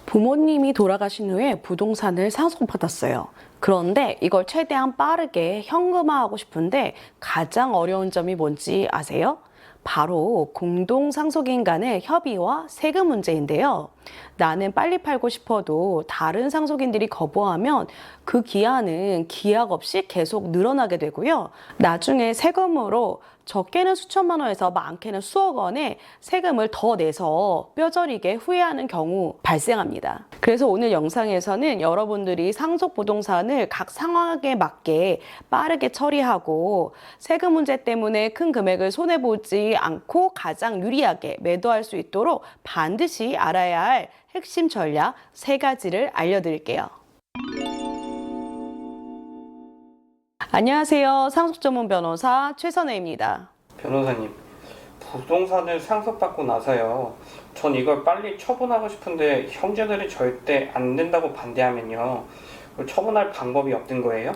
부모님이 돌아가신 후에 부동산을 상속받았어요. 그런데 이걸 최대한 빠르게 현금화하고 싶은데 가장 어려운 점이 뭔지 아세요? 바로 공동상속인 간의 협의와 세금 문제인데요. 나는 빨리 팔고 싶어도 다른 상속인들이 거부하면 그 기한은 기약 없이 계속 늘어나게 되고요. 나중에 세금으로 적게는 수천만 원에서 많게는 수억 원의 세금을 더 내서 뼈저리게 후회하는 경우 발생합니다. 그래서 오늘 영상에서는 여러분들이 상속 부동산을 각 상황에 맞게 빠르게 처리하고 세금 문제 때문에 큰 금액을 손해보지 않고 가장 유리하게 매도할 수 있도록 반드시 알아야 할 핵심 전략 3가지를 알려드릴게요. 안녕하세요. 상속 전문 변호사 최선혜입니다. 변호사님, 부동산을 상속받고 나서요. 전 이걸 빨리 처분하고 싶은데 형제들이 절대 안 된다고 반대하면요. 그걸 처분할 방법이 없는 거예요?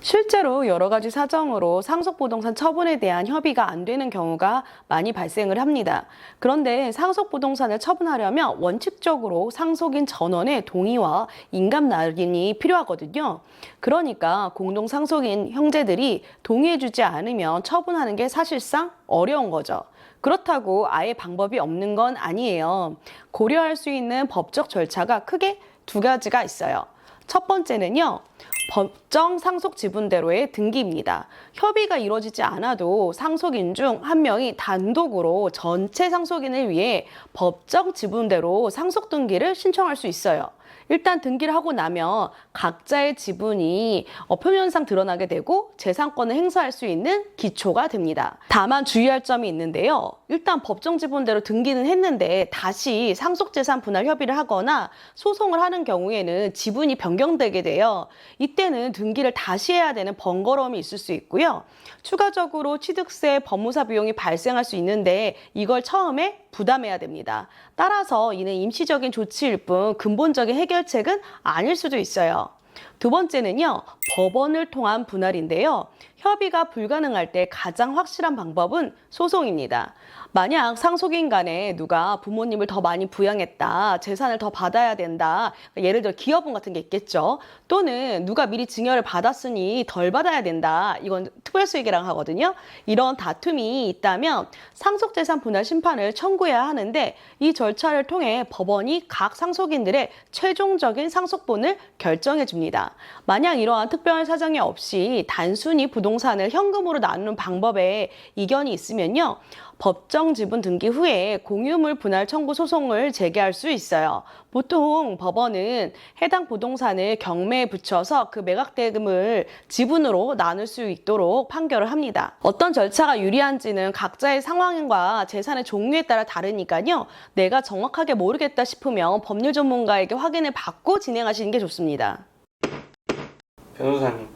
실제로 여러 가지 사정으로 상속부동산 처분에 대한 협의가 안 되는 경우가 많이 발생을 합니다. 그런데 상속부동산을 처분하려면 원칙적으로 상속인 전원의 동의와 인감 낙인이 필요하거든요. 그러니까 공동상속인 형제들이 동의해주지 않으면 처분하는 게 사실상 어려운 거죠. 그렇다고 아예 방법이 없는 건 아니에요. 고려할 수 있는 법적 절차가 크게 2가지가 있어요. 첫 번째는요, 법정 상속 지분대로의 등기입니다. 협의가 이루어지지 않아도 상속인 중 한 명이 단독으로 전체 상속인을 위해 법정 지분대로 상속 등기를 신청할 수 있어요. 일단 등기를 하고 나면 각자의 지분이 표면상 드러나게 되고 재산권을 행사할 수 있는 기초가 됩니다. 다만 주의할 점이 있는데요. 일단 법정 지분대로 등기는 했는데 다시 상속재산 분할 협의를 하거나 소송을 하는 경우에는 지분이 변경되게 돼요. 이때는 등기를 다시 해야 되는 번거로움이 있을 수 있고요. 추가적으로 취득세, 법무사 비용이 발생할 수 있는데 이걸 처음에 부담해야 됩니다. 따라서 이는 임시적인 조치일 뿐 근본적인 해결책은 아닐 수도 있어요. 2번째는요, 법원을 통한 분할인데요. 협의가 불가능할 때 가장 확실한 방법은 소송입니다. 만약 상속인 간에 누가 부모님을 더 많이 부양했다, 재산을 더 받아야 된다, 예를 들어 기여분 같은 게 있겠죠. 또는 누가 미리 증여를 받았으니 덜 받아야 된다, 이건 특별수익이라고 하거든요. 이런 다툼이 있다면 상속재산 분할 심판을 청구해야 하는데 이 절차를 통해 법원이 각 상속인들의 최종적인 상속분을 결정해 줍니다. 만약 이러한 특별한 사정이 없이 단순히 부동산을 현금으로 나누는 방법에 이견이 있으면요, 법정 지분 등기 후에 공유물 분할 청구 소송을 제기할 수 있어요. 보통 법원은 해당 부동산을 경매에 붙여서 그 매각대금을 지분으로 나눌 수 있도록 판결을 합니다. 어떤 절차가 유리한지는 각자의 상황과 재산의 종류에 따라 다르니까요. 내가 정확하게 모르겠다 싶으면 법률 전문가에게 확인을 받고 진행하시는 게 좋습니다. 변호사님,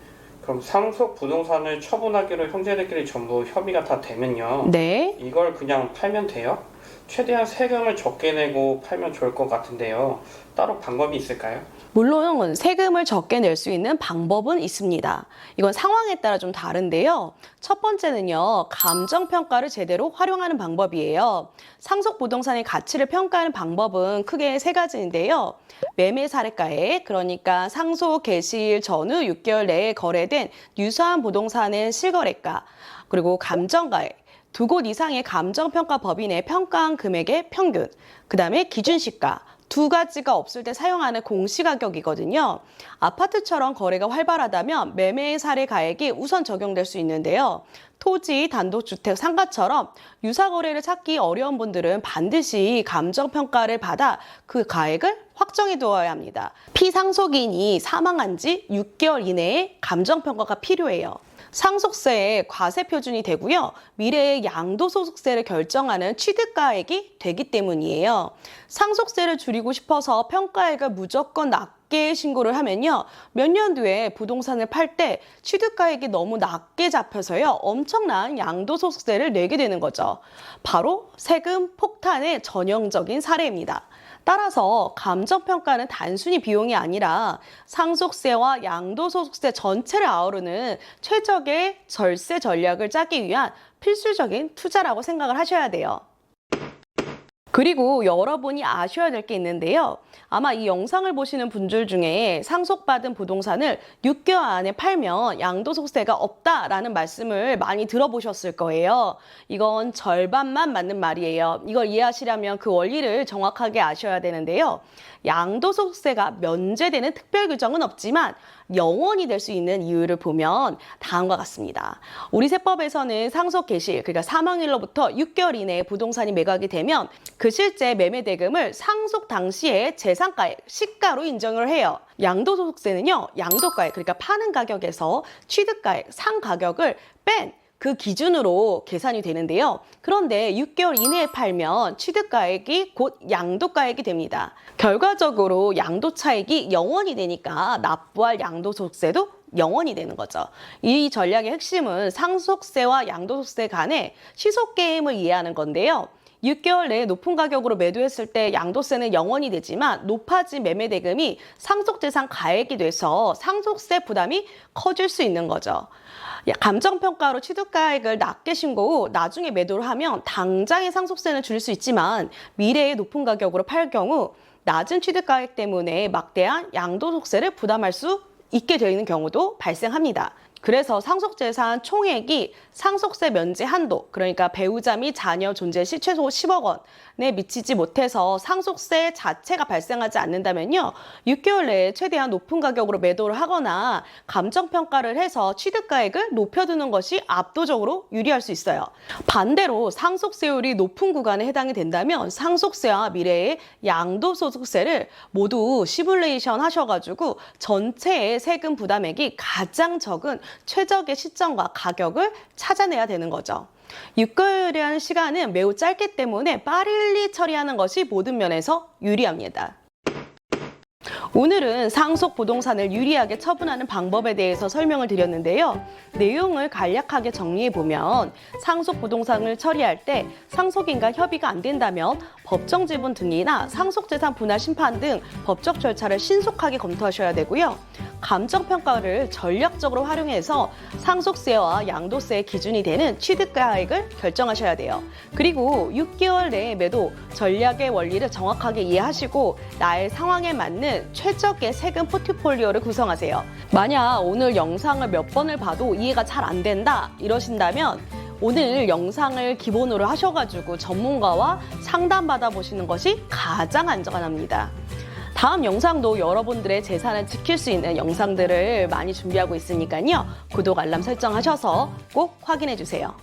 그럼 상속 부동산을 처분하기로 형제들끼리 전부 협의가 다 되면요. 네. 이걸 그냥 팔면 돼요? 최대한 세금을 적게 내고 팔면 좋을 것 같은데요. 따로 방법이 있을까요? 물론 세금을 적게 낼 수 있는 방법은 있습니다. 이건 상황에 따라 좀 다른데요. 첫 번째는요, 감정평가를 제대로 활용하는 방법이에요. 상속 부동산의 가치를 평가하는 방법은 크게 3가지인데요. 매매 사례가액, 그러니까 상속 개시일 전후 6개월 내에 거래된 유사한 부동산의 실거래가, 그리고 감정가액, 2곳 이상의 감정평가 법인의 평가한 금액의 평균, 그 다음에 기준시가, 2가지가 없을 때 사용하는 공시가격이거든요. 아파트처럼 거래가 활발하다면 매매 사례 가액이 우선 적용될 수 있는데요. 토지, 단독주택, 상가처럼 유사거래를 찾기 어려운 분들은 반드시 감정평가를 받아 그 가액을 확정해 두어야 합니다. 피상속인이 사망한 지 6개월 이내에 감정평가가 필요해요. 상속세의 과세 표준이 되고요. 미래의 양도소득세를 결정하는 취득가액이 되기 때문이에요. 상속세를 줄이고 싶어서 평가액을 무조건 낮게 신고를 하면요, 몇 년 뒤에 부동산을 팔 때 취득가액이 너무 낮게 잡혀서요, 엄청난 양도소득세를 내게 되는 거죠. 바로 세금 폭탄의 전형적인 사례입니다. 따라서 감정평가는 단순히 비용이 아니라 상속세와 양도소득세 전체를 아우르는 최적의 절세 전략을 짜기 위한 필수적인 투자라고 생각을 하셔야 돼요. 그리고 여러분이 아셔야 될 게 있는데요. 아마 이 영상을 보시는 분들 중에 상속받은 부동산을 6개월 안에 팔면 양도소득세가 없다라는 말씀을 많이 들어보셨을 거예요. 이건 절반만 맞는 말이에요. 이걸 이해하시려면 그 원리를 정확하게 아셔야 되는데요. 양도소득세가 면제되는 특별 규정은 없지만 영원히 될 수 있는 이유를 보면 다음과 같습니다. 우리 세법에서는 상속 개시, 그러니까 사망일로부터 6개월 이내에 부동산이 매각이 되면 그 실제 매매 대금을 상속 당시의 재산가액, 시가로 인정을 해요. 양도소득세는요, 양도가액, 그러니까 파는 가격에서 취득가액, 상 가격을 뺀 그 기준으로 계산이 되는데요. 그런데 6개월 이내에 팔면 취득가액이 곧 양도가액이 됩니다. 결과적으로 양도차익이 영원이 되니까 납부할 양도소득세도 영원이 되는 거죠. 이 전략의 핵심은 상속세와 양도소득세 간의 시속게임을 이해하는 건데요. 6개월 내에 높은 가격으로 매도했을 때 양도세는 영원이 되지만 높아진 매매 대금이 상속재산 가액이 돼서 상속세 부담이 커질 수 있는 거죠. 감정평가로 취득가액을 낮게 신고 후 나중에 매도를 하면 당장의 상속세는 줄일 수 있지만 미래의 높은 가격으로 팔 경우 낮은 취득가액 때문에 막대한 양도소득세를 부담할 수 있게 되는 경우도 발생합니다. 그래서 상속재산 총액이 상속세 면제 한도, 그러니까 배우자 및 자녀 존재 시 최소 10억 원에 미치지 못해서 상속세 자체가 발생하지 않는다면요, 6개월 내에 최대한 높은 가격으로 매도를 하거나 감정평가를 해서 취득가액을 높여두는 것이 압도적으로 유리할 수 있어요. 반대로 상속세율이 높은 구간에 해당이 된다면 상속세와 미래의 양도소득세를 모두 시뮬레이션 하셔가지고 전체의 세금 부담액이 가장 적은 최적의 시점과 가격을 찾아내야 되는 거죠. 6개월이라는 시간은 매우 짧기 때문에 빨리 처리하는 것이 모든 면에서 유리합니다. 오늘은 상속 부동산을 유리하게 처분하는 방법에 대해서 설명을 드렸는데요. 내용을 간략하게 정리해보면 상속 부동산을 처리할 때 상속인과 협의가 안 된다면 법정 지분 등기나 상속재산 분할 심판 등 법적 절차를 신속하게 검토하셔야 되고요. 감정평가를 전략적으로 활용해서 상속세와 양도세의 기준이 되는 취득가액을 결정하셔야 돼요. 그리고 6개월 내에 매도 전략의 원리를 정확하게 이해하시고 나의 상황에 맞는 최적의 세금 포트폴리오를 구성하세요. 만약 오늘 영상을 몇 번을 봐도 이해가 잘 안 된다 이러신다면 오늘 영상을 기본으로 하셔가지고 전문가와 상담받아 보시는 것이 가장 안전합니다. 다음 영상도 여러분들의 재산을 지킬 수 있는 영상들을 많이 준비하고 있으니까요. 구독, 알람 설정하셔서 꼭 확인해 주세요.